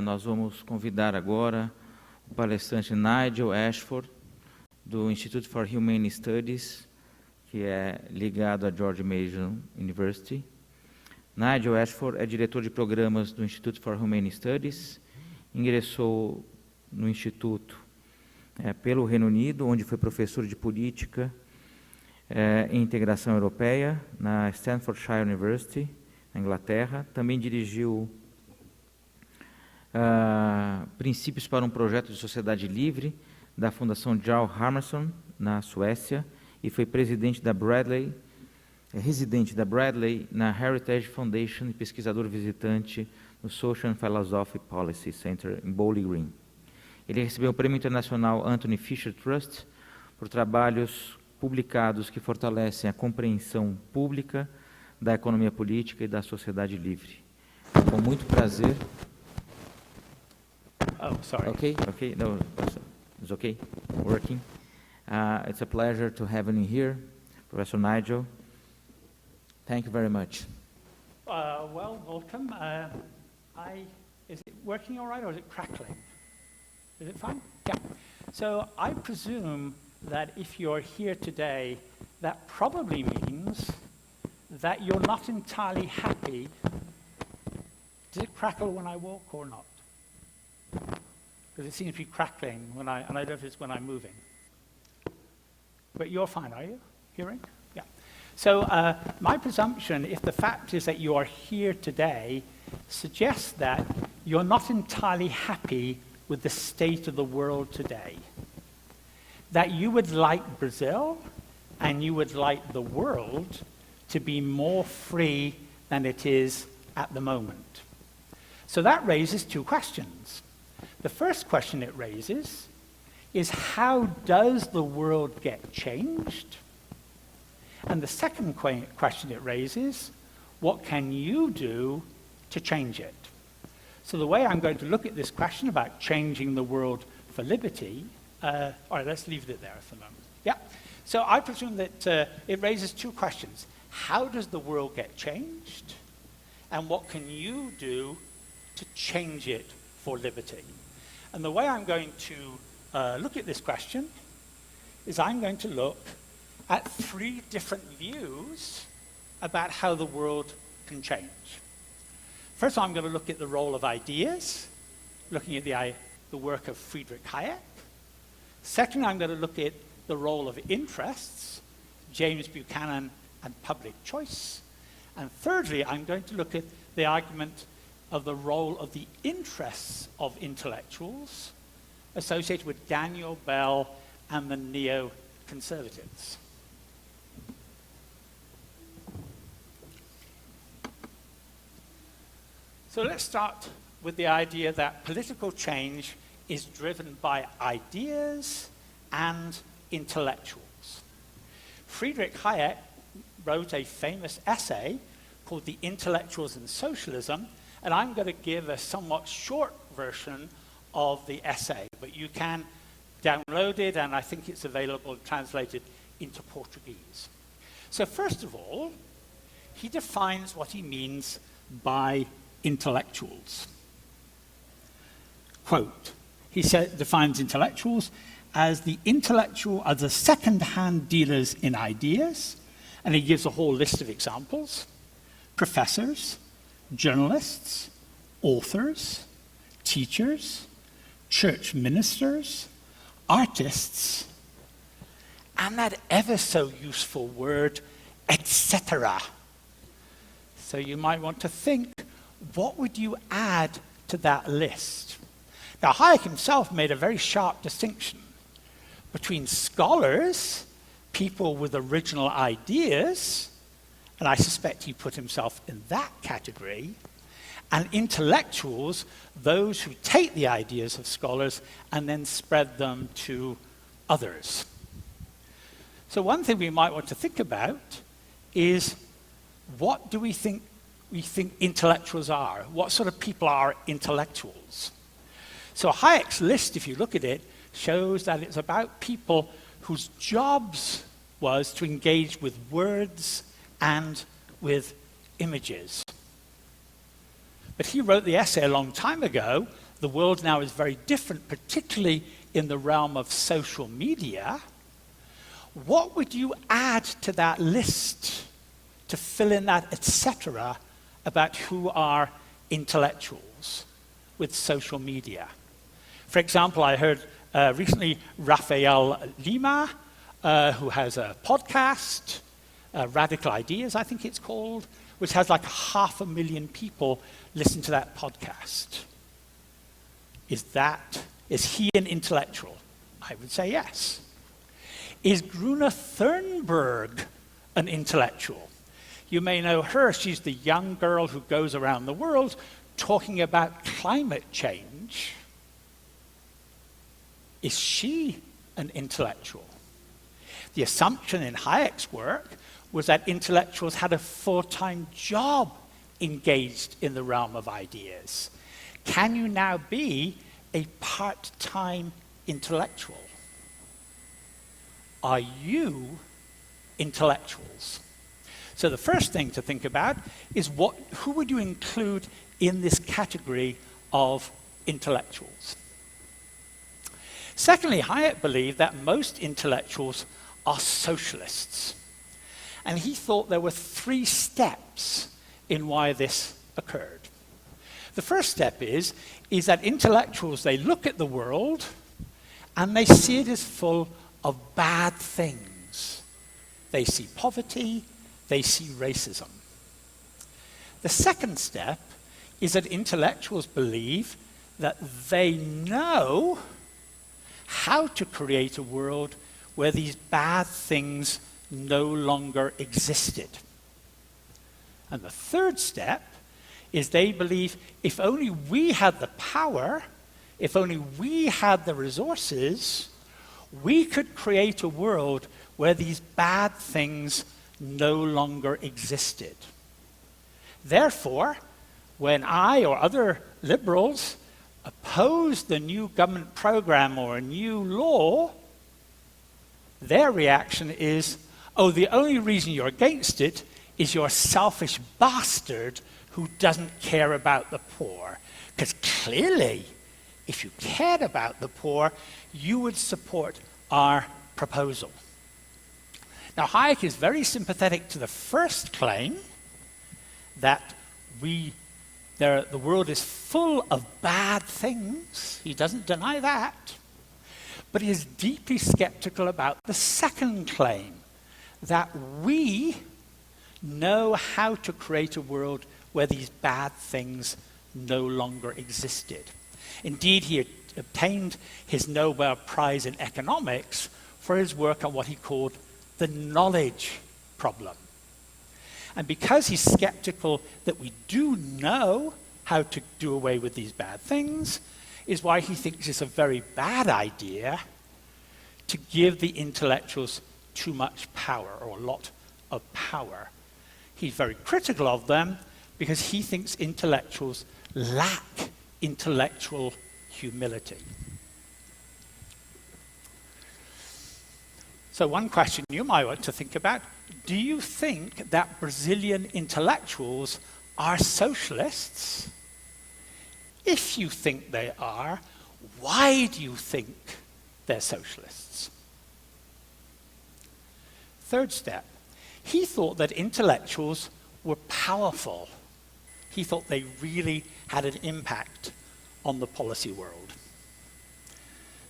Nós vamos convidar agora o palestrante Nigel Ashford, do Institute for Humane Studies, que é ligado à George Mason University. Nigel Ashford é diretor de programas do Institute for Humane Studies, ingressou no Instituto pelo Reino Unido, onde foi professor de política e integração europeia na Staffordshire University, na Inglaterra. Também dirigiu Princípios para um Projeto de Sociedade Livre, da Fundação Jarl Hjalmarson, na Suécia, e foi residente da Bradley na Heritage Foundation e pesquisador visitante no Social and Philosophy Policy Center em Bowling Green. Ele recebeu o Prêmio Internacional Anthony Fisher Trust por trabalhos publicados que fortalecem a compreensão pública da economia política e da sociedade livre. Com muito prazer. Oh, sorry. Okay, no, it's okay, working. It's a pleasure to have you here, Professor Nigel. Thank you very much. Well, welcome. Is it working all right, or is it crackling? Is it fine? Yeah. So I presume that if you're here today, that probably means that you're not entirely happy. Does it crackle when I walk or not? Because it seems to be crackling and I don't know if it's when I'm moving. But you're fine, are you? Hearing? Yeah. So my presumption, if the fact is that you are here today, suggests that you're not entirely happy with the state of the world today. That you would like Brazil and you would like the world to be more free than it is at the moment. So that raises two questions. The first question it raises is, how does the world get changed? And the second question it raises, what can you do to change it? So the way I'm going to look at this question about changing the world for liberty, all right, let's leave it there for a moment. Yeah. So I presume that it raises two questions. How does the world get changed? And what can you do to change it for liberty? And the way I'm going to look at this question is I'm going to look at three different views about how the world can change. First, I'm going to look at the role of ideas, looking at the work of Friedrich Hayek. Second, I'm going to look at the role of interests, James Buchanan and public choice. And thirdly, I'm going to look at the argument of the role of the interests of intellectuals associated with Daniel Bell and the neo-conservatives. So let's start with the idea that political change is driven by ideas and intellectuals. Friedrich Hayek wrote a famous essay called The Intellectuals and Socialism, and I'm going to give a somewhat short version of the essay, but you can download it, and I think it's available translated into Portuguese. So first of all, he defines what he means by intellectuals. Quote, he defines intellectuals as the second-hand dealers in ideas, and he gives a whole list of examples: professors, journalists, authors, teachers, church ministers, artists, and that ever so useful word, etc. So you might want to think, what would you add to that list? Now, Hayek himself made a very sharp distinction between scholars, people with original ideas, and I suspect he put himself in that category, and intellectuals, those who take the ideas of scholars and then spread them to others. So one thing we might want to think about is, what do we think intellectuals are? What sort of people are intellectuals? So Hayek's list, if you look at it, shows that it's about people whose jobs was to engage with words and with images. But he wrote the essay a long time ago. The world now is very different, particularly in the realm of social media. What would you add to that list to fill in that etc. about who are intellectuals with social media? For example, I heard recently Rafael Lima, who has a podcast, Radical Ideas, I think it's called, which has like 500,000 people listen to that podcast. Is he an intellectual? I would say yes. Is Gruna Thunberg an intellectual? You may know her. She's the young girl who goes around the world talking about climate change. Is she an intellectual? The assumption in Hayek's work was that intellectuals had a full-time job engaged in the realm of ideas. Can you now be a part-time intellectual? Are you intellectuals? So the first thing to think about is who would you include in this category of intellectuals? Secondly, Hayek believed that most intellectuals are socialists. And he thought there were 3 steps in why this occurred. The first step is that intellectuals, they look at the world and they see it as full of bad things. They see poverty, they see racism. The second step is that intellectuals believe that they know how to create a world where these bad things no longer existed. And the third step is they believe if only we had the power, if only we had the resources, we could create a world where these bad things no longer existed. Therefore, when I or other liberals oppose the new government program or a new law, their reaction is, oh, the only reason you're against it is you're a selfish bastard who doesn't care about the poor. Because clearly, if you cared about the poor, you would support our proposal. Now, Hayek is very sympathetic to the first claim that the world is full of bad things. He doesn't deny that. But he is deeply skeptical about the second claim, that we know how to create a world where these bad things no longer existed. Indeed, he obtained his Nobel Prize in Economics for his work on what he called the knowledge problem. And because he's skeptical that we do know how to do away with these bad things, is why he thinks it's a very bad idea to give the intellectuals too much power, or a lot of power. He's very critical of them because he thinks intellectuals lack intellectual humility. So one question you might want to think about, do you think that Brazilian intellectuals are socialists? If you think they are, why do you think they're socialists? Third step, he thought that intellectuals were powerful. He thought they really had an impact on the policy world.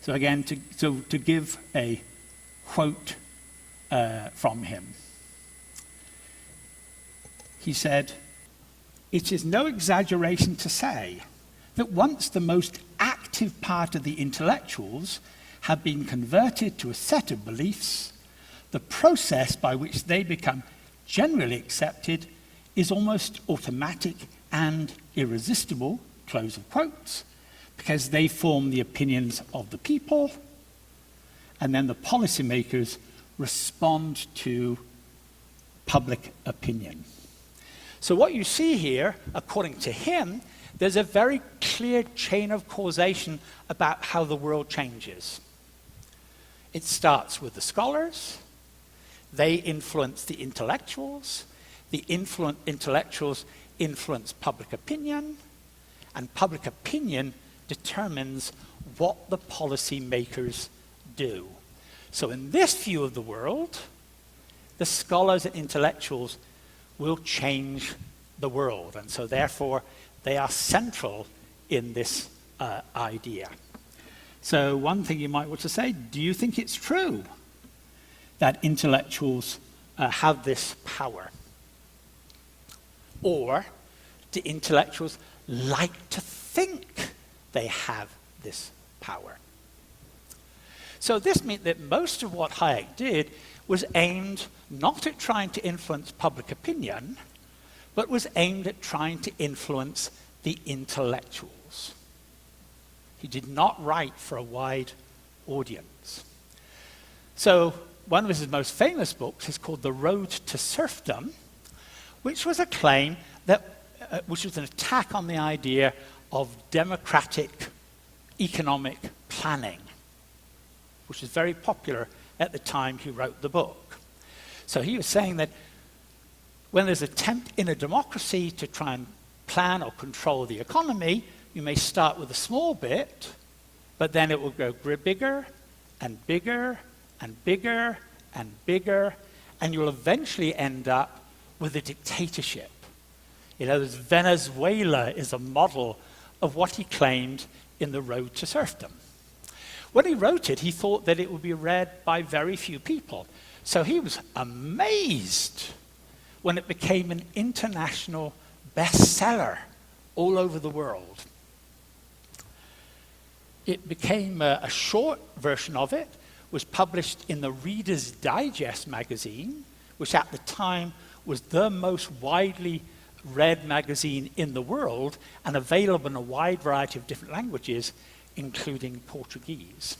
So again, to give a quote from him, he said, "It is no exaggeration to say that once the most active part of the intellectuals have been converted to a set of beliefs, the process by which they become generally accepted is almost automatic and irresistible," close of quotes, because they form the opinions of the people, and then the policymakers respond to public opinion. So what you see here, according to him, there's a very clear chain of causation about how the world changes. It starts with the scholars. They influence the intellectuals. The intellectuals influence public opinion. and public opinion determines what the policy makers do. So in this view of the world, the scholars and intellectuals will change the world, and so therefore they are central in this idea. So one thing you might want to say, do you think it's true that intellectuals have this power? Or do intellectuals like to think they have this power? So this meant that most of what Hayek did was aimed not at trying to influence public opinion, but was aimed at trying to influence the intellectuals. He did not write for a wide audience. So one of his most famous books is called The Road to Serfdom, which was a claim that, which was an attack on the idea of democratic economic planning, which was very popular at the time he wrote the book. So he was saying that when there's an attempt in a democracy to try and plan or control the economy, you may start with a small bit, but then it will grow bigger and bigger and bigger and bigger, and you'll eventually end up with a dictatorship. In other words, Venezuela is a model of what he claimed in The Road to Serfdom. When he wrote it, he thought that it would be read by very few people. So he was amazed when it became an international bestseller all over the world. It became a short version of it, was published in the Reader's Digest magazine, which at the time was the most widely read magazine in the world and available in a wide variety of different languages, including Portuguese.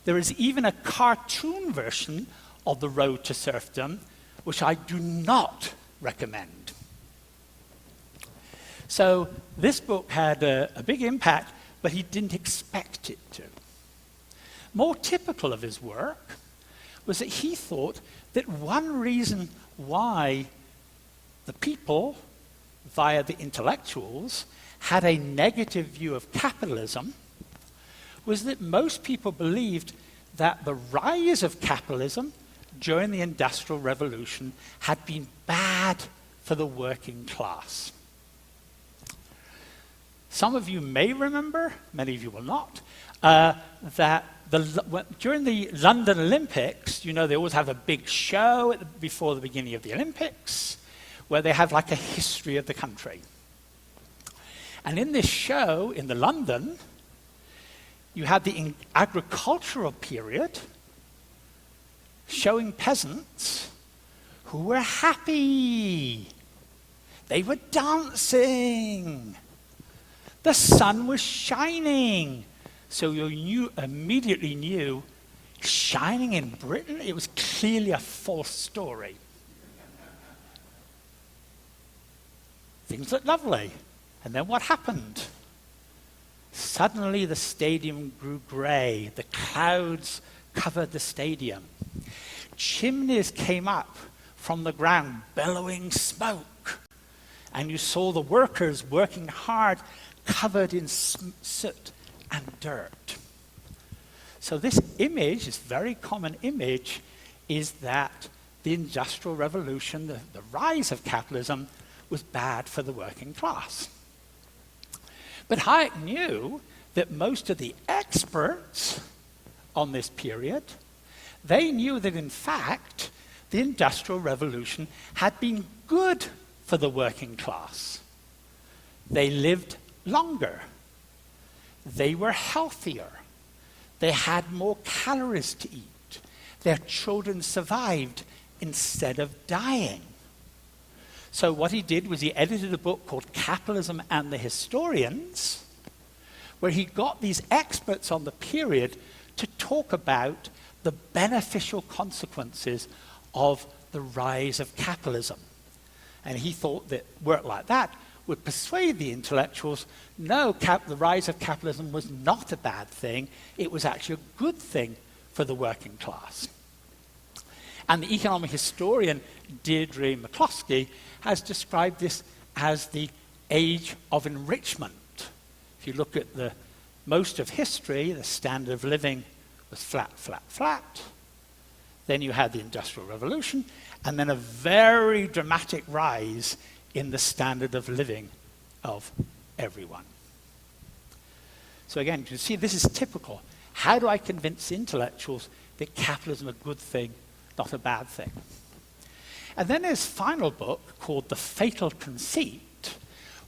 There is even a cartoon version of The Road to Serfdom, which I do not recommend. So this book had a big impact, but he didn't expect it to. More typical of his work was that he thought that one reason why the people, via the intellectuals, had a negative view of capitalism was that most people believed that the rise of capitalism during the Industrial Revolution had been bad for the working class. Some of you may remember, many of you will not, that during the London Olympics, you know, they always have a big show before the beginning of the Olympics, where they have like a history of the country. And in this show, in the London, you had the agricultural period showing peasants who were happy. They were dancing. The sun was shining. So you immediately knew, shining in Britain, it was clearly a false story. Things looked lovely. And then what happened? Suddenly the stadium grew grey. The clouds covered the stadium. Chimneys came up from the ground, bellowing smoke. And you saw the workers working hard, covered in soot and dirt. So this image, this very common image, is that the Industrial Revolution, the rise of capitalism, was bad for the working class. But Hayek knew that most of the experts on this period, they knew that in fact the Industrial Revolution had been good for the working class. They lived longer. They were healthier. They had more calories to eat. Their children survived instead of dying. So what he did was he edited a book called Capitalism and the Historians, where he got these experts on the period to talk about the beneficial consequences of the rise of capitalism. And he thought that work like that would persuade the intellectuals, no, the rise of capitalism was not a bad thing, it was actually a good thing for the working class. And the economic historian Deirdre McCloskey has described this as the age of enrichment. you look at the most of history, the standard of living was flat, flat, flat. Then you had the Industrial Revolution, and then a very dramatic rise in the standard of living of everyone. So again, you can see this is typical. How do I convince intellectuals that capitalism is a good thing, not a bad thing? And then his final book, called The Fatal Conceit,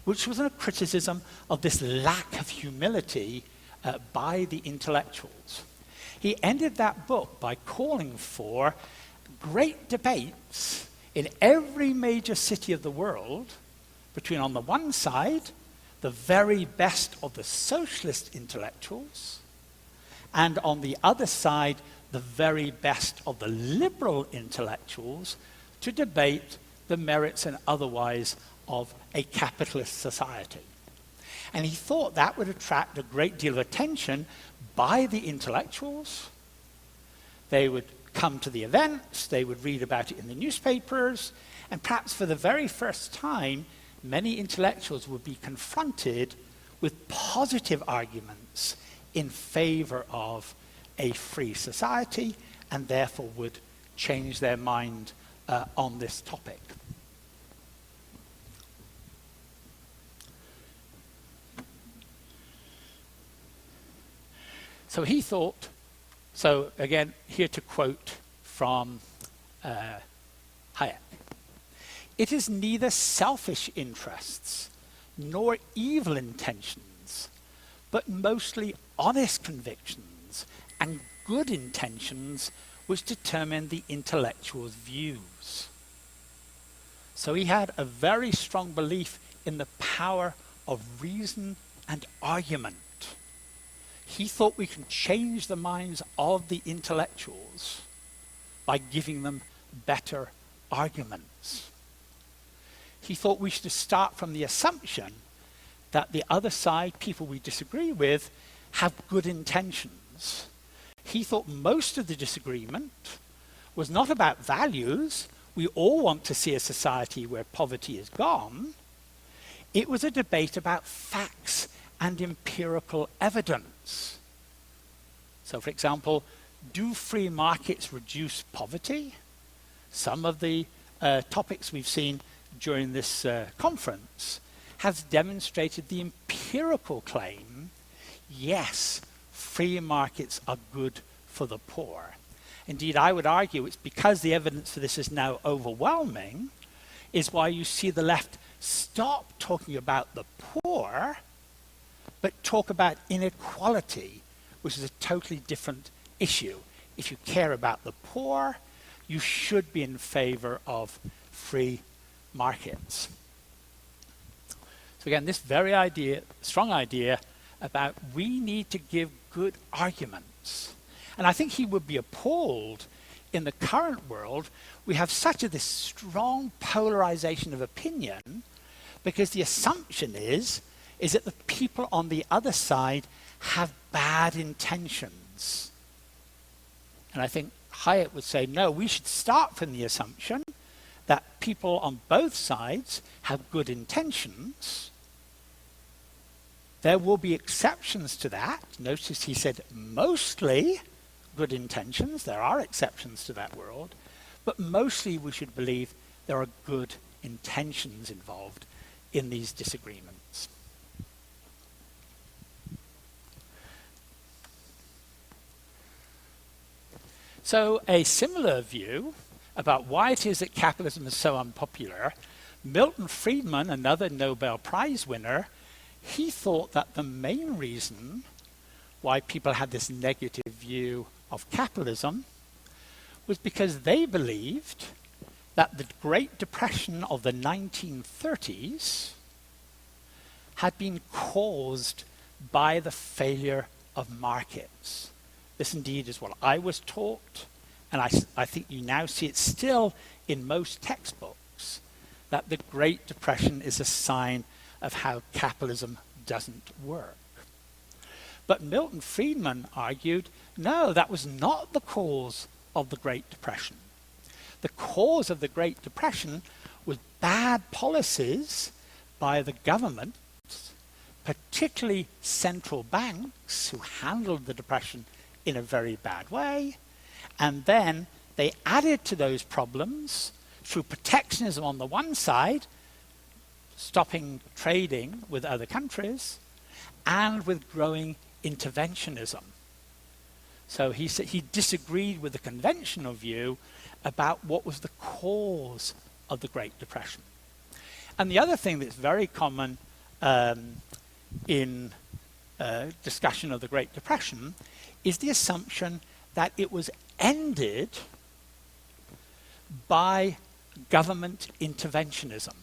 which was a criticism of this lack of humility by the intellectuals. He ended that book by calling for great debates in every major city of the world between, on the one side, the very best of the socialist intellectuals, and on the other side, the very best of the liberal intellectuals, to debate the merits and otherwise of a capitalist society. And he thought that would attract a great deal of attention by the intellectuals. They would come to the events, they would read about it in the newspapers, and perhaps for the very first time, many intellectuals would be confronted with positive arguments in favor of a free society, and therefore would change their mind on this topic. So he thought, so again, here to quote from Hayek, "It is neither selfish interests nor evil intentions, but mostly honest convictions and good intentions which determine the intellectual's views." So he had a very strong belief in the power of reason and argument. He thought we can change the minds of the intellectuals by giving them better arguments. He thought we should start from the assumption that the other side, people we disagree with, have good intentions. He thought most of the disagreement was not about values. We all want to see a society where poverty is gone. It was a debate about facts and empirical evidence. So, for example, do free markets reduce poverty? Some of the topics we've seen during this conference has demonstrated the empirical claim, yes, free markets are good for the poor. Indeed, I would argue it's because the evidence for this is now overwhelming is why you see the left stop talking about the poor, but talk about inequality, which is a totally different issue. If you care about the poor, you should be in favor of free markets. So again, this very strong idea about we need to give good arguments. And I think he would be appalled in the current world. We have such this strong polarization of opinion because the assumption is that the people on the other side have bad intentions. And I think Hayek would say, no, we should start from the assumption that people on both sides have good intentions. There will be exceptions to that. Notice he said mostly good intentions. There are exceptions to that world. But mostly we should believe there are good intentions involved in these disagreements. So a similar view about why it is that capitalism is so unpopular, Milton Friedman, another Nobel Prize winner, he thought that the main reason why people had this negative view of capitalism was because they believed that the Great Depression of the 1930s had been caused by the failure of markets. This indeed is what I was taught, and I think you now see it still in most textbooks, that the Great Depression is a sign of how capitalism doesn't work. But Milton Friedman argued, no, that was not the cause of the Great Depression. The cause of the Great Depression was bad policies by the government particularly central banks who handled the Depression in a very bad way, and then they added to those problems through protectionism on the one side, stopping trading with other countries, and with growing interventionism. So he disagreed with the conventional view about what was the cause of the Great Depression. And the other thing that's very common in discussion of the Great Depression is the assumption that it was ended by government interventionism,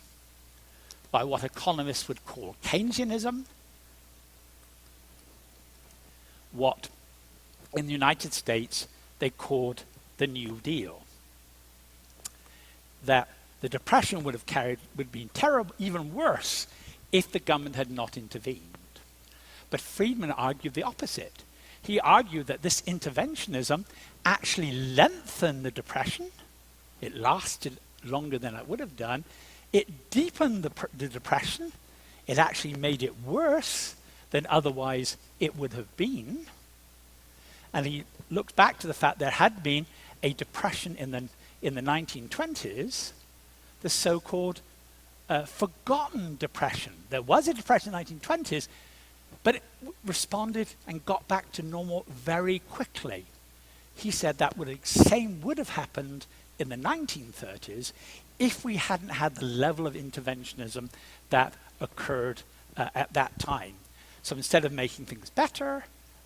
by what economists would call Keynesianism, what in the United States they called the New Deal. That the Depression would have been terrible, even worse, if the government had not intervened. But Friedman argued the opposite. He argued that this interventionism actually lengthened the Depression. It lasted longer than it would have done. It deepened the Depression. It actually made it worse than otherwise it would have been. And he looked back to the fact there had been a depression in the 1920s, the so-called forgotten depression. There was a depression in the 1920s, but it responded and got back to normal very quickly. He said that same would have happened in the 1930s if we hadn't had the level of interventionism that occurred at that time. So instead of making things better,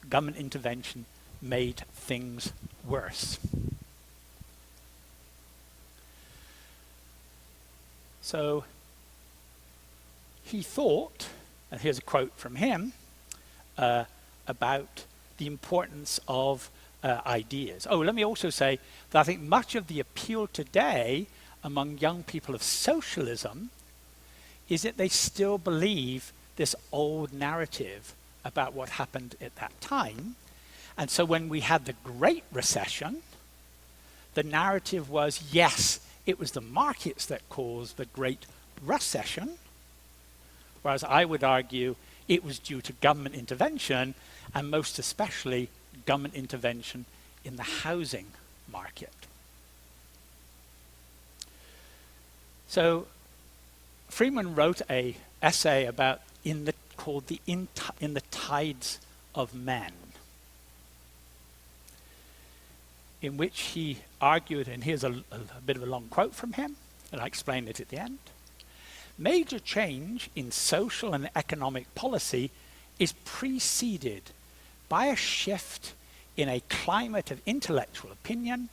government intervention made things worse. So he thought, and here's a quote from him, about the importance of ideas. Oh, let me also say that I think much of the appeal today among young people of socialism is that they still believe this old narrative about what happened at that time. And so when we had the Great Recession, the narrative was, yes, it was the markets that caused the Great Recession, whereas I would argue it was due to government intervention, and most especially government intervention in the housing market. So Friedman wrote an essay about called In the Tides of Men, in which he argued, and here's a bit of a long quote from him, and I explain it at the end. Major change in social and economic policy is preceded by a shift in a climate of intellectual opinion,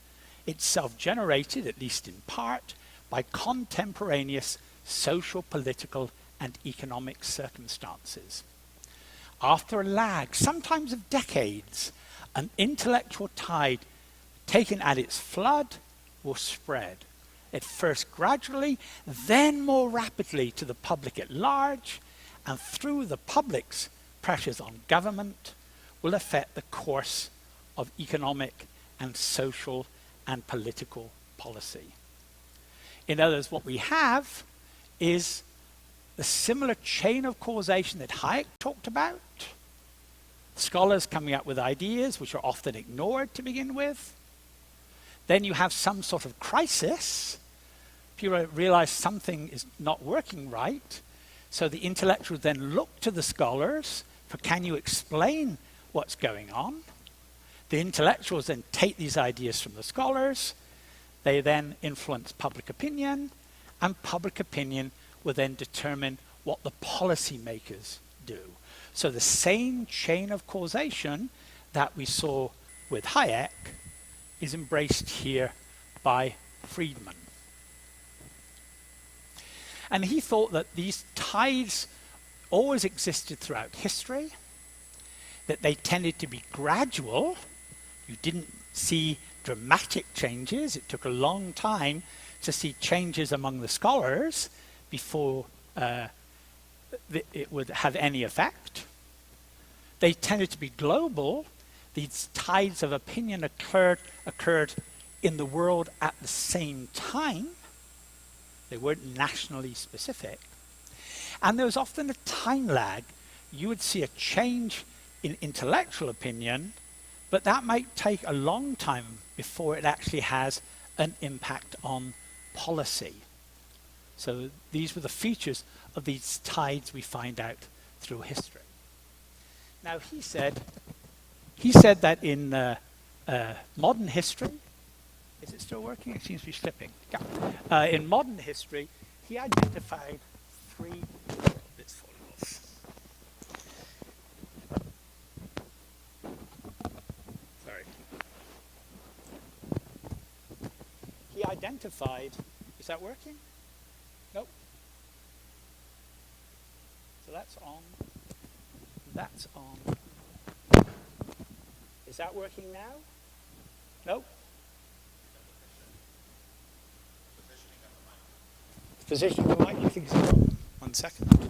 itself generated, at least in part, by contemporaneous social, political, and economic circumstances. After a lag, sometimes of decades, an intellectual tide taken at its flood will spread, at first gradually, then more rapidly to the public at large, and through the public's pressures on government, will affect the course of economic and social and political policy. In other words, what we have is the similar chain of causation that Hayek talked about. Scholars coming up with ideas which are often ignored to begin with. Then you have some sort of crisis. People realize something is not working right. So the intellectuals then look to the scholars for, can you explain what's going on? The intellectuals then take these ideas from the scholars. They then influence public opinion, and public opinion will then determine what the policymakers do. So the same chain of causation that we saw with Hayek is embraced here by Friedman. And he thought that these tides always existed throughout history, that they tended to be gradual. You didn't see dramatic changes. It took a long time to see changes among the scholars before it would have any effect. They tended to be global. These tides of opinion occurred in the world at the same time. They weren't nationally specific. And there was often a time lag you would see a change in intellectual opinion, but that might take a long time before it actually has an impact on policy. So these were the features of these tides we find out through history. Now he said that in modern history, is it still working? It seems to be slipping. Yeah. In modern history, he identified three. It's falling off. Sorry. He identified. Is that working? Nope. So that's on. That's on. Is that working now? Nope. Positioning the mic, you think so? 1 second.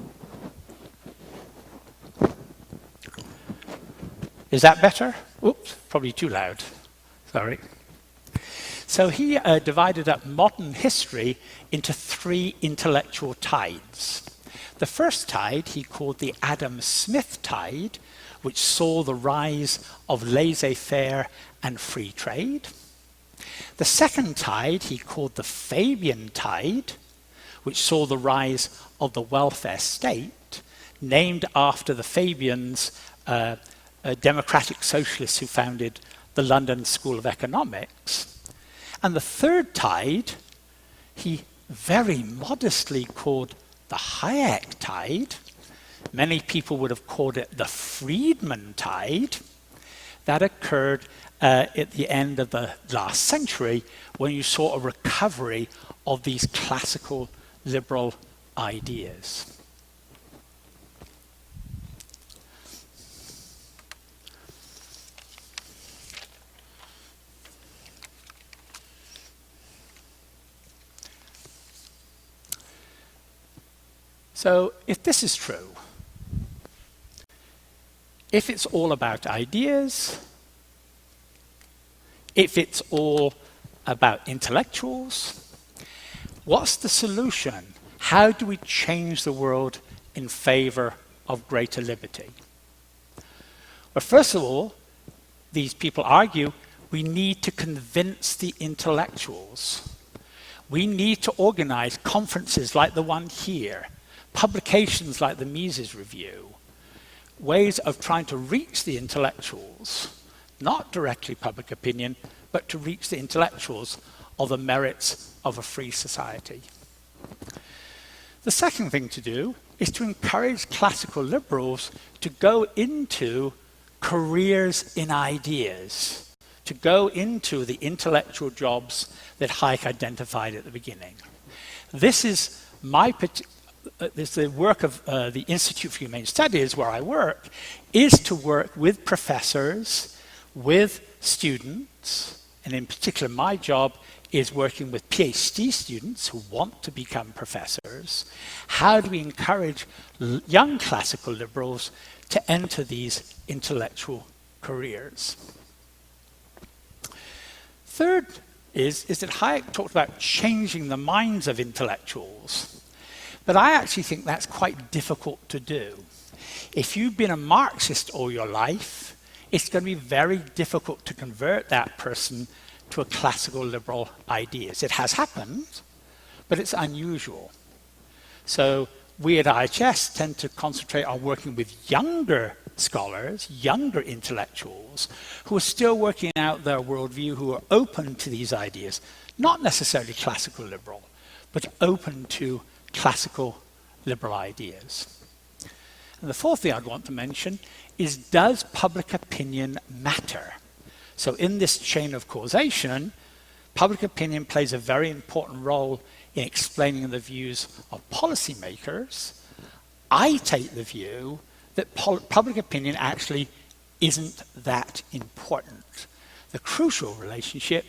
Is that better? Oops, probably too loud. Sorry. So he divided up modern history into three intellectual tides. The first tide he called the Adam Smith tide, which saw the rise of laissez-faire and free trade. The second tide he called the Fabian tide, which saw the rise of the welfare state, named after the Fabians, democratic socialists who founded the London School of Economics. And the third tide, he very modestly called the Hayek tide. Many people would have called it the Friedman tide. That occurred at the end of the last century, when you saw a recovery of these classical liberal ideas. So if this is true, if it's all about ideas, if it's all about intellectuals, what's the solution? How do we change the world in favor of greater liberty? Well, first of all, these people argue we need to convince the intellectuals. We need to organize conferences like the one here, publications like the Mises Review, ways of trying to reach the intellectuals, not directly public opinion, but to reach the intellectuals of the merits of a free society. The second thing to do is to encourage classical liberals to go into careers in ideas, to go into the intellectual jobs that Hayek identified at the beginning. This is the work of the Institute for Humane Studies, where I work, is to work with professors, with students, and in particular my job is working with PhD students who want to become professors. How do we encourage young classical liberals to enter these intellectual careers? Third is that Hayek talked about changing the minds of intellectuals. But I actually think that's quite difficult to do. If you've been a Marxist all your life, it's going to be very difficult to convert that person to a classical liberal ideas. It has happened, but it's unusual. So we at IHS tend to concentrate on working with younger scholars, younger intellectuals, who are still working out their worldview, who are open to these ideas, not necessarily classical liberal, but open to classical liberal ideas. And the fourth thing I'd want to mention is, does public opinion matter? So in this chain of causation, public opinion plays a very important role in explaining the views of policymakers. I take the view that public opinion actually isn't that important. The crucial relationship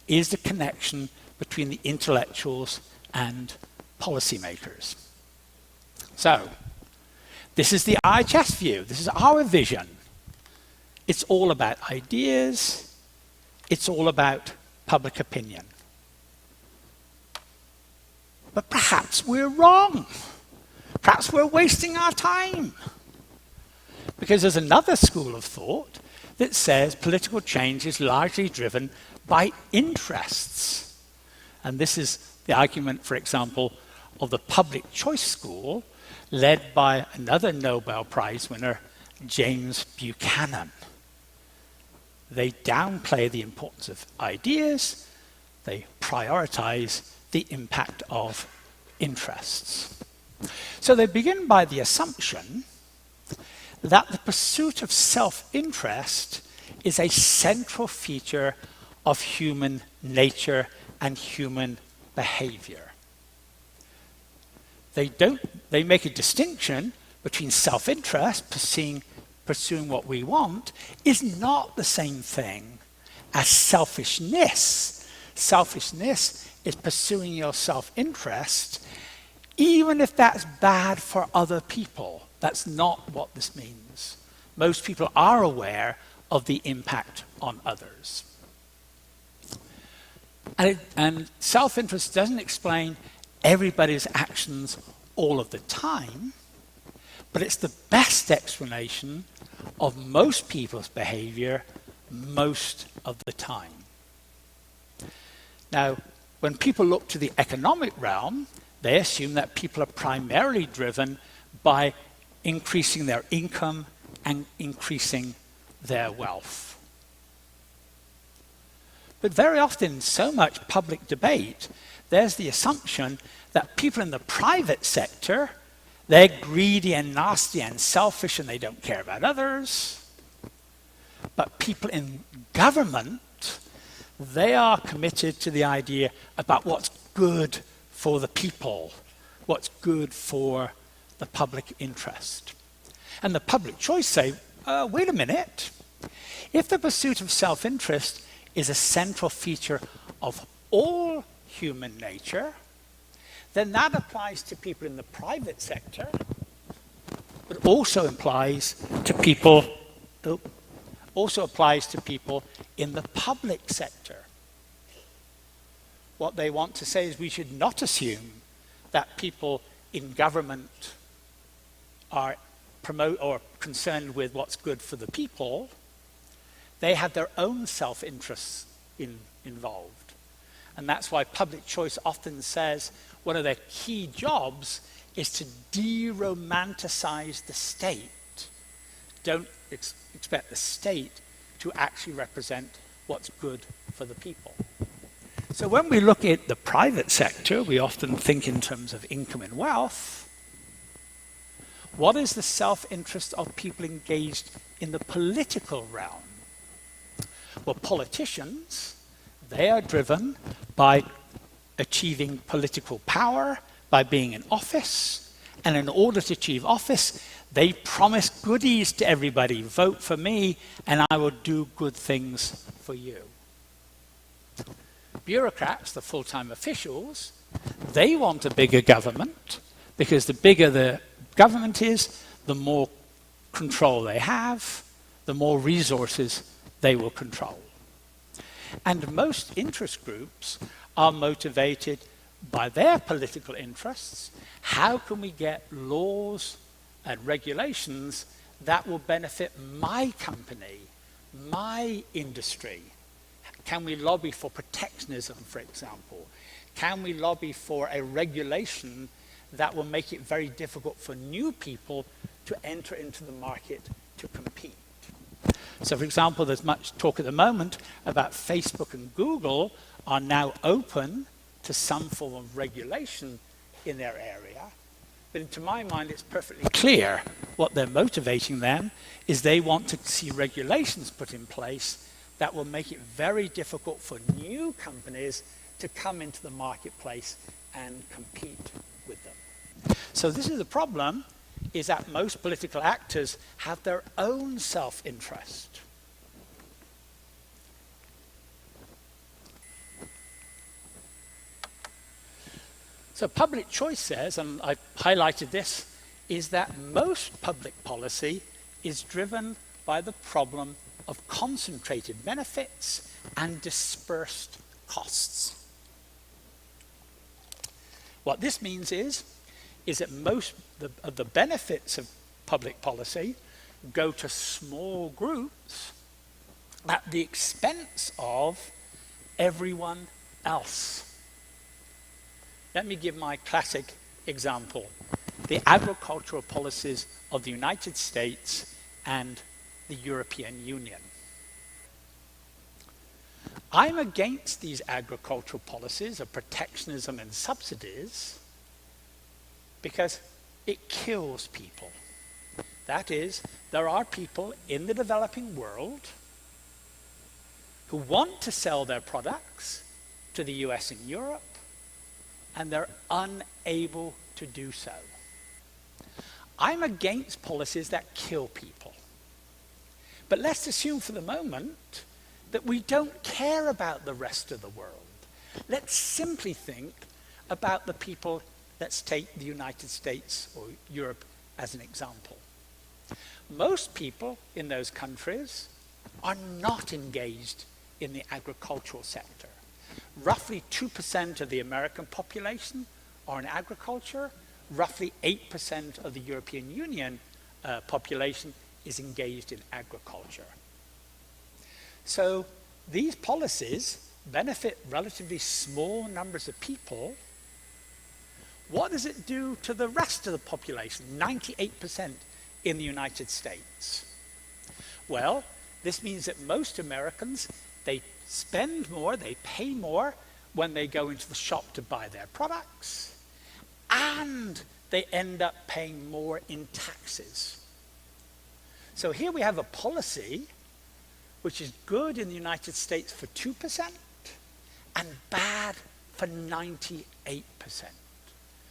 is the connection between the intellectuals and policymakers. So, this is the IHS view. This is our vision. It's all about ideas. It's all about public opinion. But perhaps we're wrong. Perhaps we're wasting our time. Because there's another school of thought that says political change is largely driven by interests. And this is the argument, for example, of the public choice school, led by another Nobel Prize winner, James Buchanan. They downplay the importance of ideas, they prioritize the impact of interests. So they begin by the assumption that the pursuit of self-interest is a central feature of human nature and human behavior. They make a distinction between self-interest, pursuing what we want, is not the same thing as selfishness. Selfishness is pursuing your self-interest, even if that's bad for other people. That's not what this means. Most people are aware of the impact on others. And self-interest doesn't explain everybody's actions all of the time, but it's the best explanation of most people's behavior most of the time. Now, when people look to the economic realm, they assume that people are primarily driven by increasing their income and increasing their wealth. But very often, in so much public debate, there's the assumption that people in the private sector, they're greedy and nasty and selfish and they don't care about others. But people in government, they are committed to the idea about what's good for the people, what's good for the public interest. And the public choice say, wait a minute, if the pursuit of self-interest is a central feature of all human nature, then that applies to people in the private sector, but also applies to people in the public sector. What they want to say is we should not assume that people in government are concerned with what's good for the people. They have their own self-interests involved. And that's why public choice often says one of their key jobs is to de-romanticize the state. Don't expect the state to actually represent what's good for the people. So when we look at the private sector, we often think in terms of income and wealth. What is the self-interest of people engaged in the political realm? Well, politicians, they are driven by achieving political power, by being in office, and in order to achieve office, they promise goodies to everybody. Vote for me, and I will do good things for you. Bureaucrats, the full-time officials, they want a bigger government, because the bigger the government is, the more control they have, the more resources they will control. And most interest groups are motivated by their political interests. How can we get laws and regulations that will benefit my company, my industry? Can we lobby for protectionism, for example? Can we lobby for a regulation that will make it very difficult for new people to enter into the market to compete? So, for example, there's much talk at the moment about Facebook and Google are now open to some form of regulation in their area. But to my mind, it's perfectly clear what they're motivating them is they want to see regulations put in place that will make it very difficult for new companies to come into the marketplace and compete with them. So this is the problem, is that most political actors have their own self-interest. So public choice says, and I've highlighted this, is that most public policy is driven by the problem of concentrated benefits and dispersed costs. What this means is that most of the benefits of public policy go to small groups at the expense of everyone else. Let me give my classic example: the agricultural policies of the United States and the European Union. I'm against these agricultural policies of protectionism and subsidies because it kills people. That is, there are people in the developing world who want to sell their products to the US and Europe, and they're unable to do so. I'm against policies that kill people. But let's assume for the moment that we don't care about the rest of the world. Let's simply think about the people, let's take the United States or Europe as an example. Most people in those countries are not engaged in the agricultural sector. Roughly 2% of the American population are in agriculture. Roughly 8% of the European Union population is engaged in agriculture. So these policies benefit relatively small numbers of people. What does it do to the rest of the population, 98% in the United States? Well, this means that most Americans, they spend more, they pay more when they go into the shop to buy their products, and they end up paying more in taxes. So here we have a policy which is good in the United States for 2% and bad for 98%.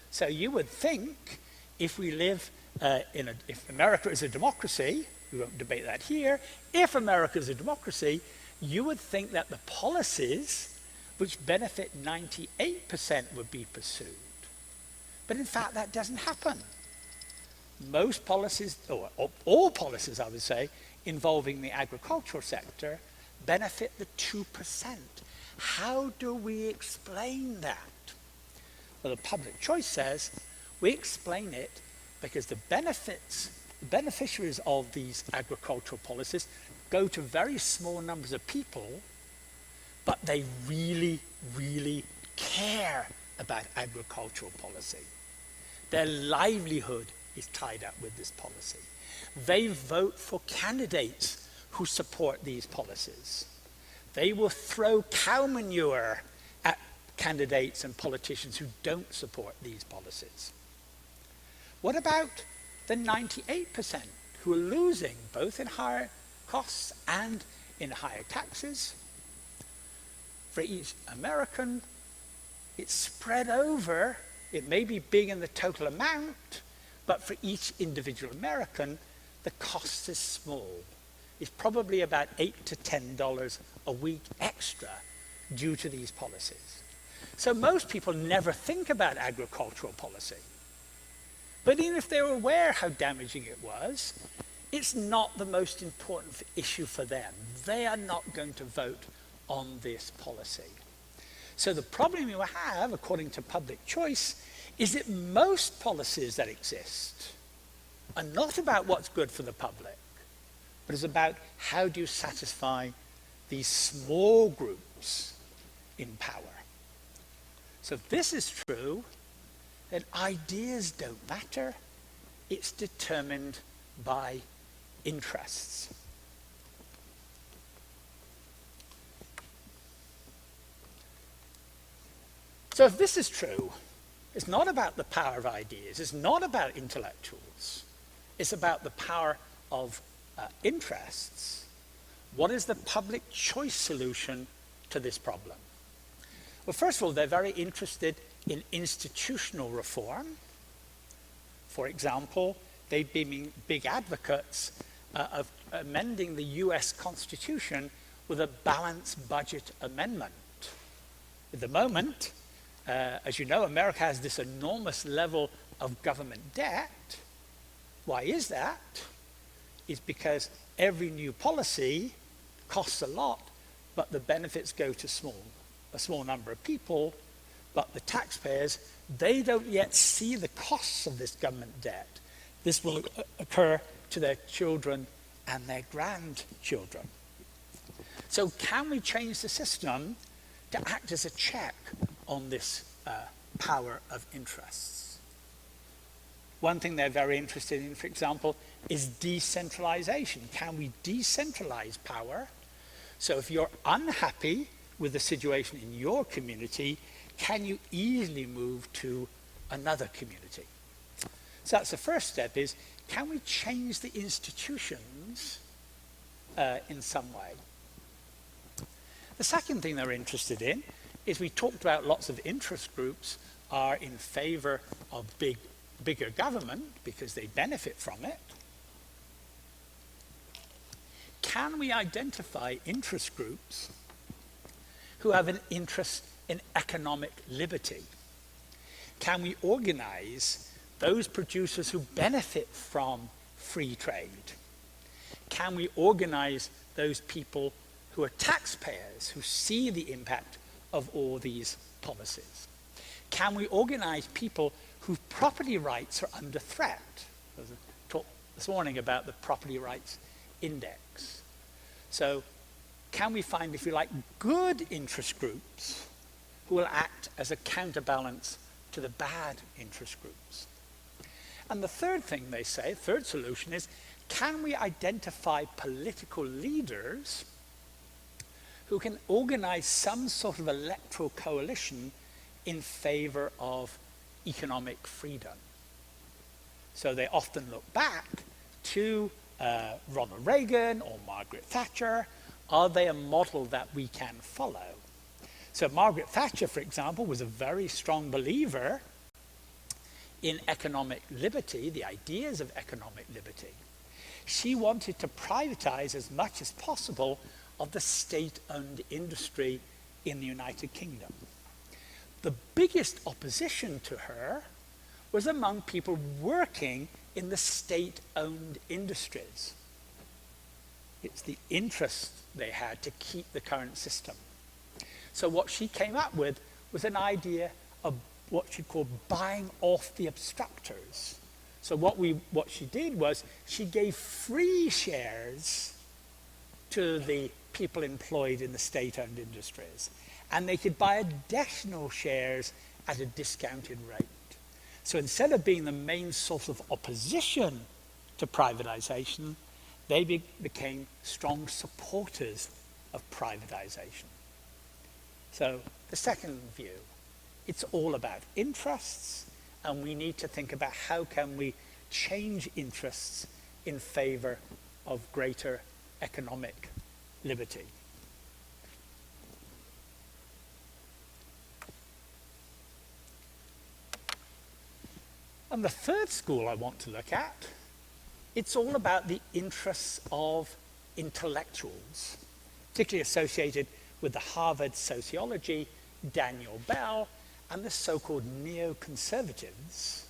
So you would think if we live if America is a democracy, we won't debate that here, if America is a democracy, you would think that the policies which benefit 98% would be pursued. But in fact, that doesn't happen. Most policies, or all policies, I would say, involving the agricultural sector benefit the 2%. How do we explain that? Well, the public choice says we explain it because the beneficiaries of these agricultural policies go to very small numbers of people, but they really, really care about agricultural policy. Their livelihood is tied up with this policy. They vote for candidates who support these policies. They will throw cow manure at candidates and politicians who don't support these policies. What about the 98% who are losing both in higher costs and in higher taxes? For each American, it's spread over. It may be big in the total amount, but for each individual American, the cost is small. It's probably about $8 to $10 a week extra due to these policies. So most people never think about agricultural policy. But even if they were aware how damaging it was, it's not the most important issue for them. They are not going to vote on this policy. So the problem you have, according to public choice, is that most policies that exist are not about what's good for the public, but it's about how do you satisfy these small groups in power. So if this is true, then ideas don't matter. It's determined by interests. So if this is true, it's not about the power of ideas. It's not about intellectuals. It's about the power of interests. What is the public choice solution to this problem? Well, first of all, they're very interested in institutional reform. For example, they've been big advocates of amending the US Constitution with a balanced budget amendment. At the moment, as you know, America has this enormous level of government debt. Why is that? It's because every new policy costs a lot, but the benefits go to a small number of people, but the taxpayers, they don't yet see the costs of this government debt. This will occur to their children and their grandchildren. So can we change the system to act as a check on this power of interests? One thing they're very interested in, for example, is decentralization. Can we decentralize power? So if you're unhappy with the situation in your community, can you easily move to another community? So that's the first step, is can we change the institutions in some way? The second thing they're interested in is, we talked about lots of interest groups are in favor of bigger government because they benefit from it. Can we identify interest groups who have an interest in economic liberty? Can we organize those producers who benefit from free trade? Can we organize those people who are taxpayers, who see the impact of all these policies? Can we organize people whose property rights are under threat? There was a talk this morning about the property rights index. So can we find, if you like, good interest groups who will act as a counterbalance to the bad interest groups? And the third thing they say, third solution, is can we identify political leaders who can organize some sort of electoral coalition in favor of economic freedom? So they often look back to Ronald Reagan or Margaret Thatcher. Are they a model that we can follow? So Margaret Thatcher, for example, was a very strong believer in economic liberty, the ideas of economic liberty. She wanted to privatize as much as possible of the state-owned industry in the United Kingdom. The biggest opposition to her was among people working in the state-owned industries. It's the interest they had to keep the current system. So what she came up with was an idea of what she called buying off the obstructors. So what she did was she gave free shares to the people employed in the state-owned industries, and they could buy additional shares at a discounted rate. So instead of being the main source of opposition to privatization, they became strong supporters of privatization. So the second view, it's all about interests, and we need to think about how can we change interests in favor of greater economic liberty. And the third school I want to look at, it's all about the interests of intellectuals, particularly associated with the Harvard sociology, Daniel Bell, and the so-called neoconservatives.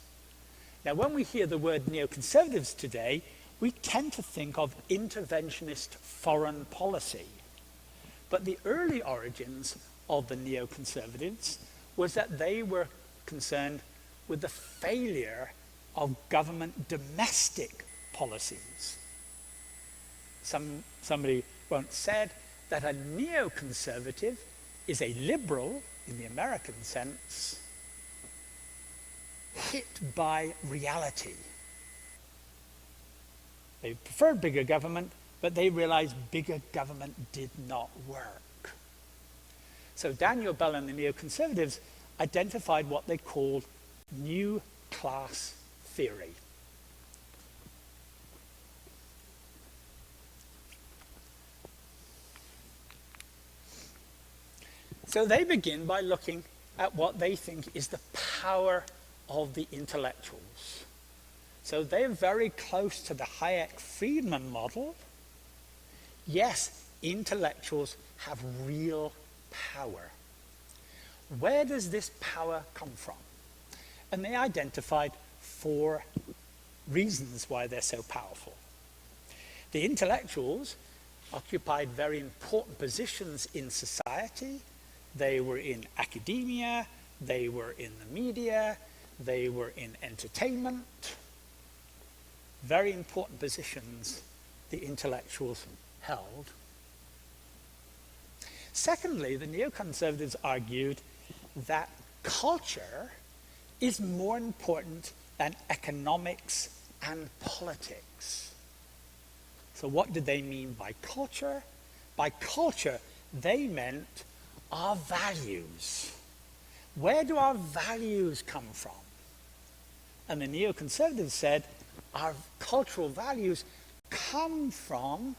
Now, when we hear the word neoconservatives today, we tend to think of interventionist foreign policy. But the early origins of the neoconservatives was that they were concerned with the failure of government domestic policies. Somebody once said that a neoconservative is a liberal, in the American sense, hit by reality. They preferred bigger government, but they realized bigger government did not work. So Daniel Bell and the neoconservatives identified what they called new class theory. So they begin by looking at what they think is the power of the intellectuals. So they're very close to the Hayek-Friedman model. Yes, intellectuals have real power. Where does this power come from? And they identified 4 reasons why they're so powerful. The intellectuals occupied very important positions in society. They were in academia, they were in the media, they were in entertainment. very important positions the intellectuals held. Secondly, the neoconservatives argued that culture is more important than economics and politics. So what did they mean by culture? By culture, they meant our values. Where do our values come from? And the neoconservatives said our cultural values come from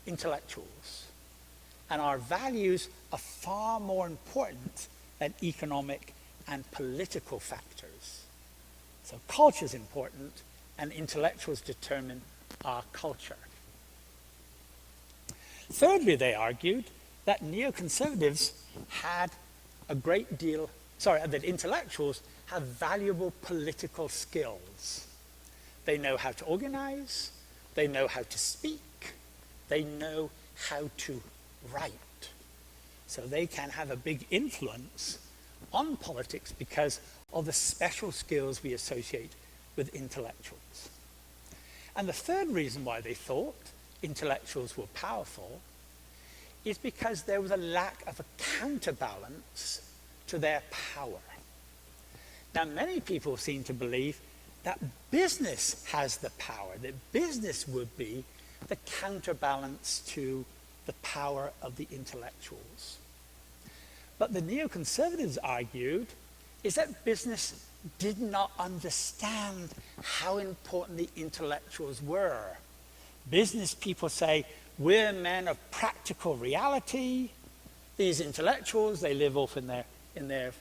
intellectuals. And our values are far more important than economic and political factors. So culture is important, and intellectuals determine our culture. Thirdly, they argued that neoconservatives had a great deal, that intellectuals have valuable political skills. They know how to organize, they know how to speak, they know how to write. So they can have a big influence on politics because of the special skills we associate with intellectuals. And the third reason why they thought intellectuals were powerful is because there was a lack of a counterbalance to their power. Now, many people seem to believe that business has the power, that business would be the counterbalance to the power of the intellectuals. But the neoconservatives argued is that business did not understand how important the intellectuals were. Business people say, we're men of practical reality. These intellectuals, they live off in their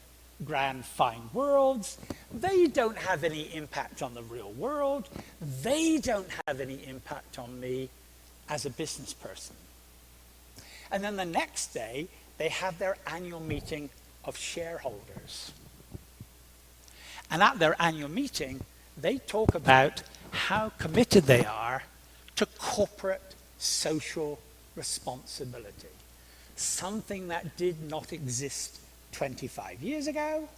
grand, fine worlds. They don't have any impact on the real world. They don't have any impact on me as a business person. And then the next day, they have their annual meeting of shareholders. And at their annual meeting, they talk about how committed they are to corporate social responsibility, something that did not exist 25 years ago.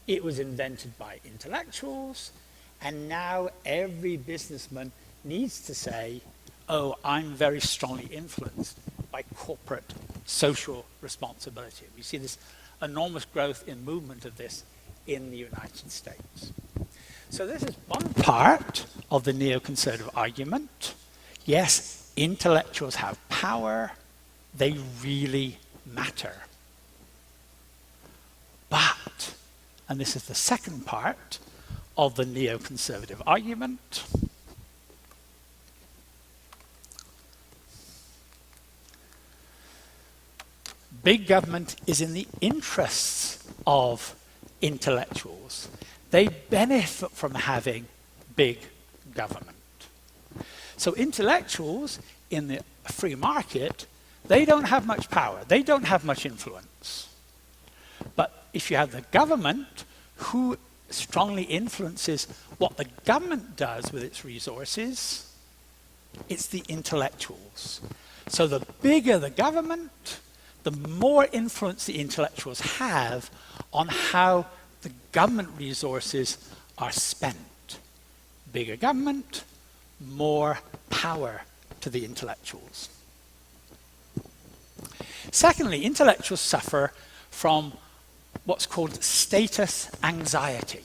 It was invented by intellectuals, and now every businessman needs to say, oh, I'm very strongly influenced by corporate social responsibility. We see this enormous growth in movement of this in the United States. So this is one part of the neoconservative argument. Yes, intellectuals have power. They really matter. But, and this is the second part of the neoconservative argument, big government is in the interests of intellectuals. They benefit from having big government. So intellectuals in the free market, they don't have much power. They don't have much influence. But if you have the government who strongly influences what the government does with its resources, it's the intellectuals. So the bigger the government, the more influence the intellectuals have on how the government resources are spent. Bigger government, more power to the intellectuals. Secondly, intellectuals suffer from what's called status anxiety.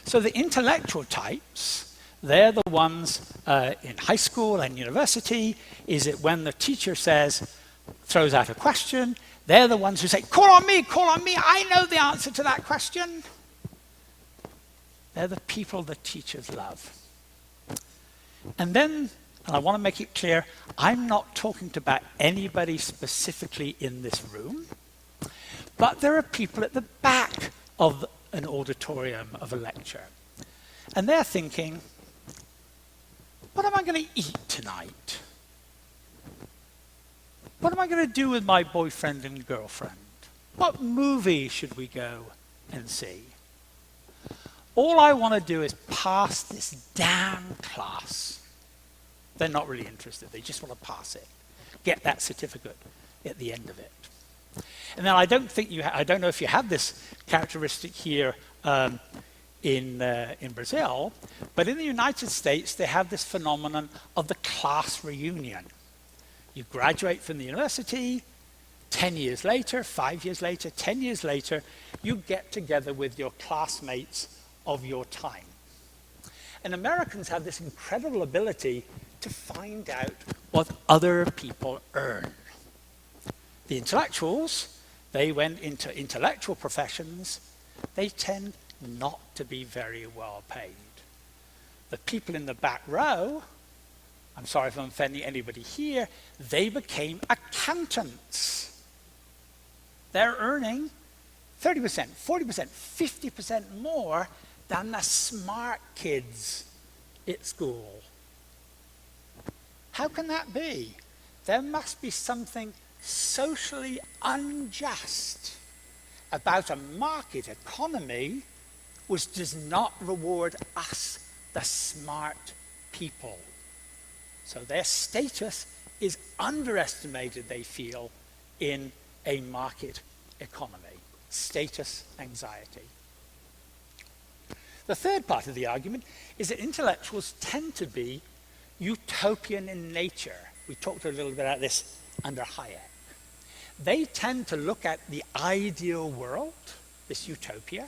So the intellectual types, they're the ones in high school and university, is it when the teacher throws out a question, they're the ones who say, call on me, I know the answer to that question. They're the people the teachers love. And then, and I want to make it clear, I'm not talking about anybody specifically in this room, but there are people at the back of an auditorium of a lecture. And they're thinking, what am I going to eat tonight? What am I going to do with my boyfriend and girlfriend? What movie should we go and see? All I want to do is pass this damn class. They're not really interested. They just want to pass it. Get that certificate at the end of it. And then I don't know if you have this characteristic here in Brazil, but in the United States, they have this phenomenon of the class reunion. You graduate from the university, 10 years later, 5 years later, 10 years later, you get together with your classmates of your time. And Americans have this incredible ability to find out what other people earn. The intellectuals, they went into intellectual professions, they tend not to be very well paid. The people in the back row, I'm sorry if I'm offending anybody here, they became accountants. They're earning 30%, 40%, 50% more than the smart kids at school. How can that be? There must be something socially unjust about a market economy which does not reward us, the smart people. So their status is underestimated, they feel, in a market economy. Status anxiety. The third part of the argument is that intellectuals tend to be utopian in nature. We talked a little bit about this under Hayek. They tend to look at the ideal world, this utopia.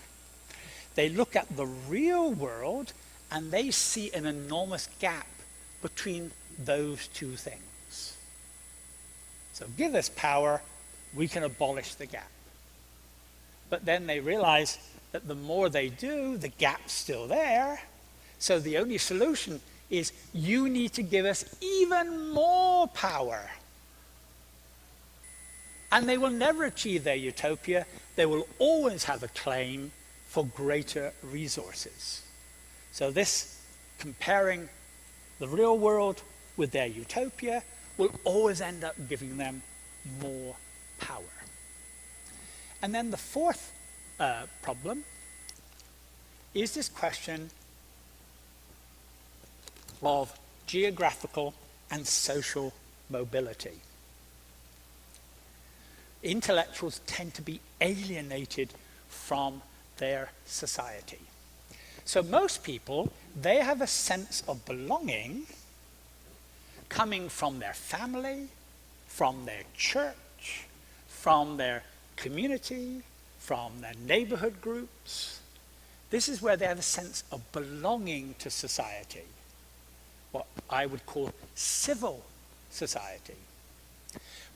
They look at the real world and they see an enormous gap between those two things. So give us power, we can abolish the gap. But then they realize that the more they do, the gap's still there. So the only solution is you need to give us even more power. And they will never achieve their utopia. They will always have a claim for greater resources. So this, comparing the real world with their utopia, will always end up giving them more power. And then the fourth problem is this question of geographical and social mobility. Intellectuals tend to be alienated from their society. So most people, they have a sense of belonging coming from their family, from their church, from their community, from their neighborhood groups. This is where they have a sense of belonging to society, what I would call civil society.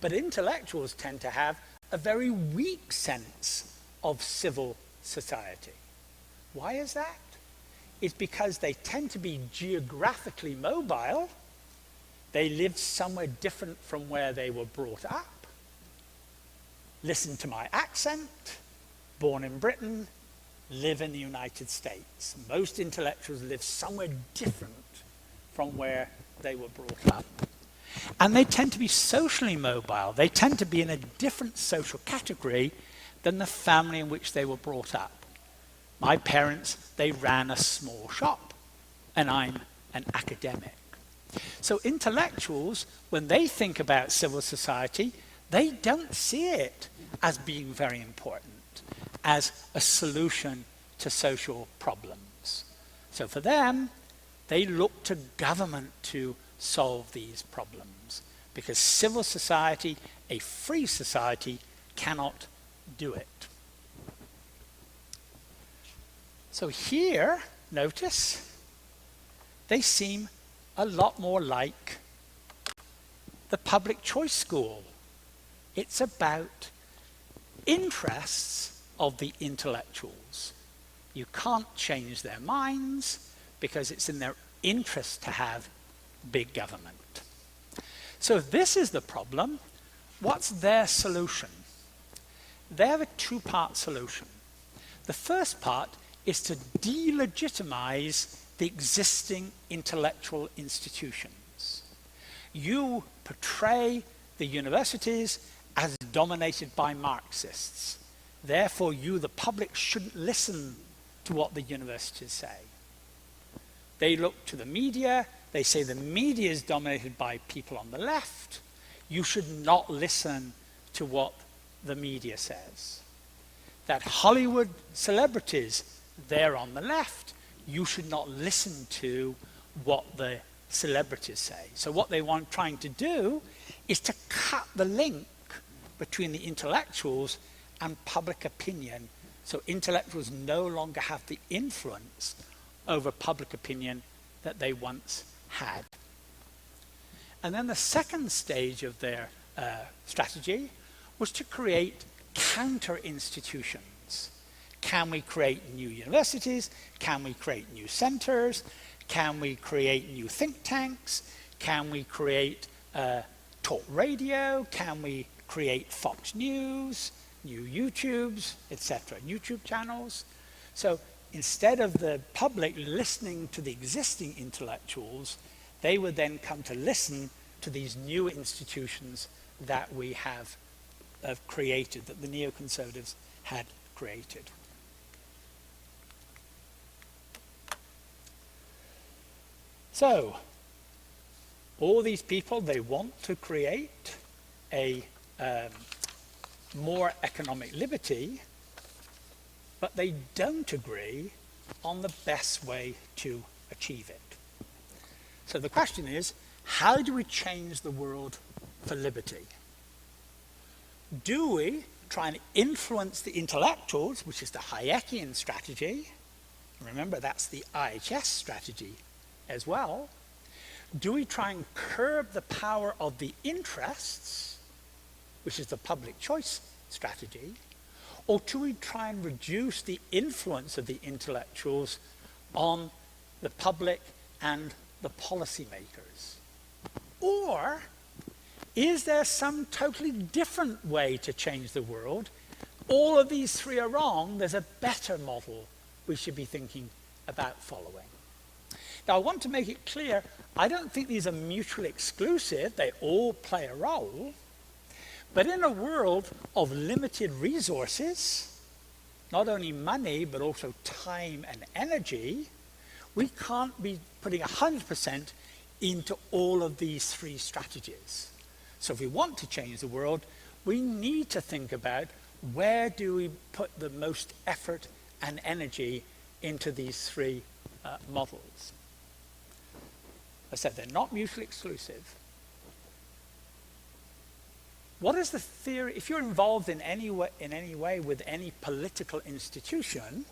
But intellectuals tend to have a very weak sense of civil society. Why is that? It's because they tend to be geographically mobile. They live somewhere different from where they were brought up. Listen to my accent, born in Britain, live in the United States. Most intellectuals live somewhere different from where they were brought up. And they tend to be socially mobile. They tend to be in a different social category than the family in which they were brought up. My parents, they ran a small shop, and I'm an academic. So intellectuals, when they think about civil society, they don't see it as being very important, as a solution to social problems. So for them, they look to government to solve these problems, because civil society, a free society, cannot do it. So here, notice, they seem a lot more like the public choice school. It's about interests of the intellectuals. You can't change their minds because it's in their interest to have big government. So if this is the problem, what's their solution? They have a two-part solution. The first part is to delegitimize the existing intellectual institutions. You portray the universities as dominated by Marxists. Therefore, you, the public, shouldn't listen to what the universities say. They look to the media. They say the media is dominated by people on the left. You should not listen to what the media says. That Hollywood celebrities there on the left, you should not listen to what the celebrities say. So what they want trying to do is to cut the link between the intellectuals and public opinion, so intellectuals no longer have the influence over public opinion that they once had. And then the second stage of their strategy was to create counter institutions. Can we create new universities? Can we create new centers? Can we create new think tanks? Can we create talk radio? Can we create Fox News, new YouTubes, etc., YouTube channels? So instead of the public listening to the existing intellectuals, they would then come to listen to these new institutions that we have created, that the neoconservatives had created. So, all these people, they want to create a more economic liberty, but they don't agree on the best way to achieve it. So the question is, how do we change the world for liberty? Do we try and influence the intellectuals, which is the Hayekian strategy? Remember, that's the IHS strategy as well. Do we try and curb the power of the interests, which is the public choice strategy? Or do we try and reduce the influence of the intellectuals on the public and the policymakers? Or is there some totally different way to change the world? All of these three are wrong. There's a better model we should be thinking about following. Now, I want to make it clear, I don't think these are mutually exclusive. They all play a role. But in a world of limited resources, not only money, but also time and energy, we can't be putting 100% into all of these three strategies. So if we want to change the world, we need to think about where do we put the most effort and energy into these three models. I said they're not mutually exclusive. What is the theory? If you're involved in any way with any political institution,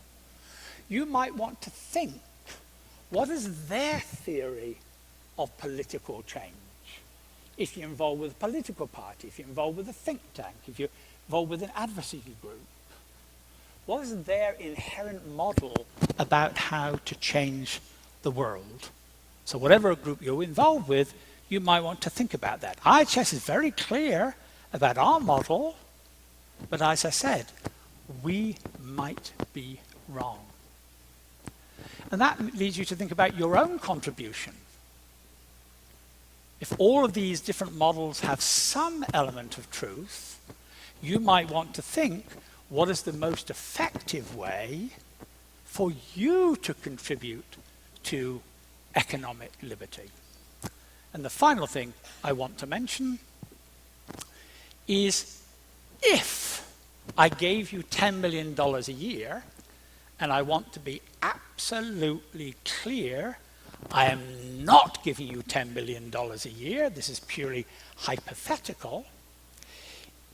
you might want to think, what is their theory of political change? If you're involved with a political party, if you're involved with a think tank, if you're involved with an advocacy group, what is their inherent model about how to change the world? So whatever group you're involved with, you might want to think about that. IHS is very clear about our model, but as I said, we might be wrong. And that leads you to think about your own contribution. If all of these different models have some element of truth, you might want to think, what is the most effective way for you to contribute to economic liberty? And the final thing I want to mention is, if I gave you $10 million a year, and I want to be absolutely clear, I am not giving you $10 million a year, this is purely hypothetical.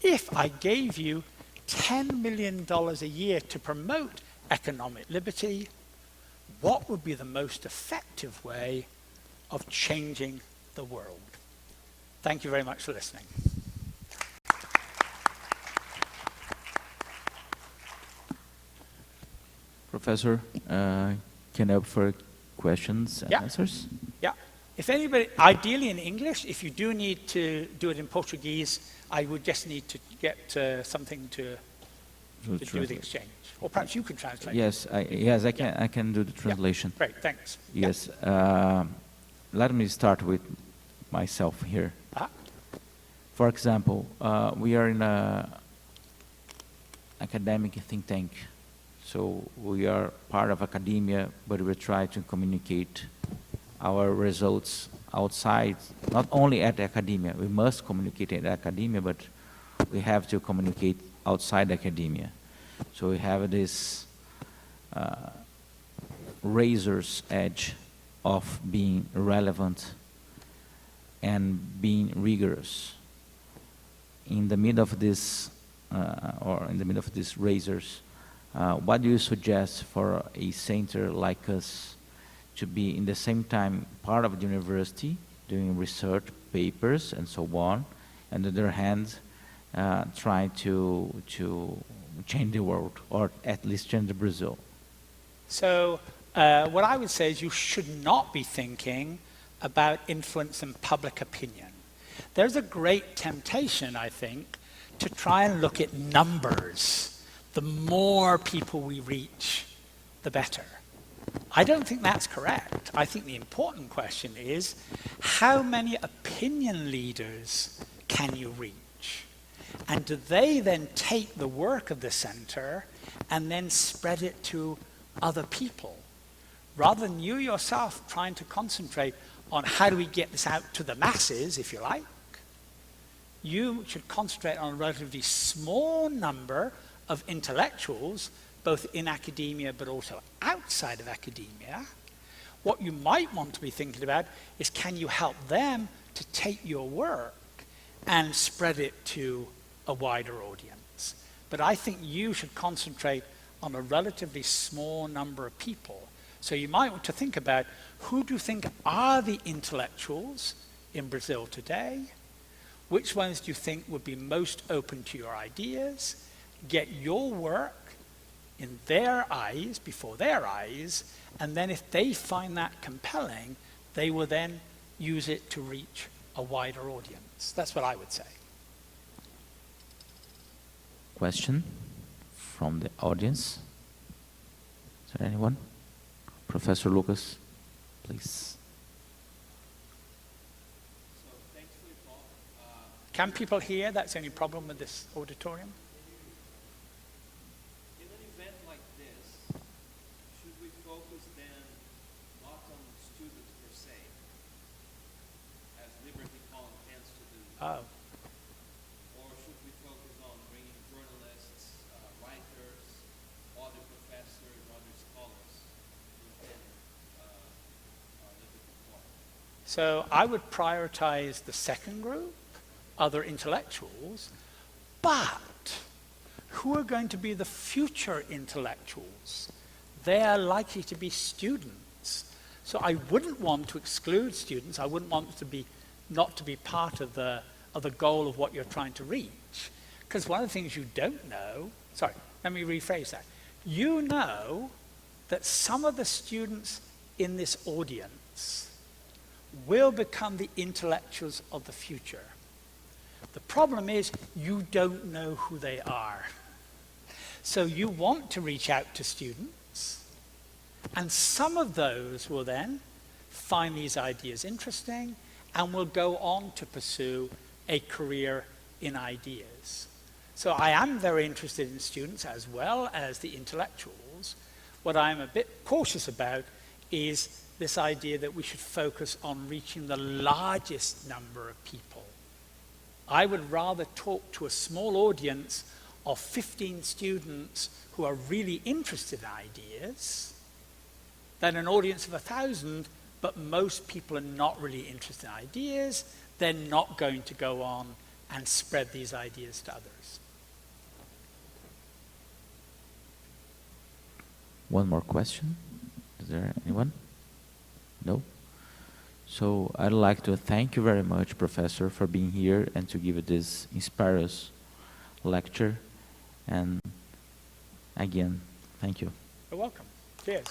If I gave you $10 million a year to promote economic liberty, what would be the most effective way of changing the world? Thank you very much for listening. Professor, can I open for questions and answers? Yeah. If anybody, ideally in English, if you do need to do it in Portuguese, I would just need to get something to do the exchange. Or perhaps you could translate. Yes, I can do the translation. Yeah. Great, thanks. Yes. Let me start with myself here. For example, we are in an academic think tank. So we are part of academia, but we try to communicate our results outside, not only at academia. We must communicate at academia, but we have to communicate outside academia. So we have this razor's edge of being relevant and being rigorous. In the middle of this, razors, what do you suggest for a center like us to be in the same time part of the university, doing research papers and so on, and on the other hand, try to change the world, or at least change Brazil? So what I would say is you should not be thinking about influence and public opinion. There's a great temptation, I think, to try and look at numbers. The more people we reach, the better. I don't think that's correct. I think the important question is, how many opinion leaders can you reach? And do they then take the work of the center and then spread it to other people? Rather than you yourself trying to concentrate on how do we get this out to the masses, if you like, you should concentrate on a relatively small number of intellectuals, both in academia but also outside of academia. What you might want to be thinking about is, can you help them to take your work and spread it to a wider audience? But I think you should concentrate on a relatively small number of people. So you might want to think about, who do you think are the intellectuals in Brazil today? Which ones do you think would be most open to your ideas? Get your work in their eyes, before their eyes, and then if they find that compelling, they will then use it to reach a wider audience. That's what I would say. Question from the audience? Is there anyone? Professor Lucas, please. So thanks for your talk. Can people hear? That's the only problem with this auditorium. In an event like this, should we focus then not on students per se, as Liberty College tends to do, Oh. or should we focus on bringing journalists, writers, other professors, other scholars within Liberty College? So I would prioritize the second group, other intellectuals, but who are going to be the future intellectuals? They are likely to be students. So I wouldn't want to exclude students. I wouldn't want to be not to be part of the goal of what you're trying to reach. Because one of the things you don't know, sorry, let me rephrase that. You know that some of the students in this audience will become the intellectuals of the future. The problem is you don't know who they are. So you want to reach out to students, and some of those will then find these ideas interesting and will go on to pursue a career in ideas. So I am very interested in students as well as the intellectuals. What I'm a bit cautious about is this idea that we should focus on reaching the largest number of people. I would rather talk to a small audience of 15 students who are really interested in ideas than an audience of 1,000, but most people are not really interested in ideas. They're not going to go on and spread these ideas to others. One more question. Is there anyone? No? So I'd like to thank you very much, Professor, for being here and to give this inspiring lecture. And again, thank you. You're welcome. Cheers.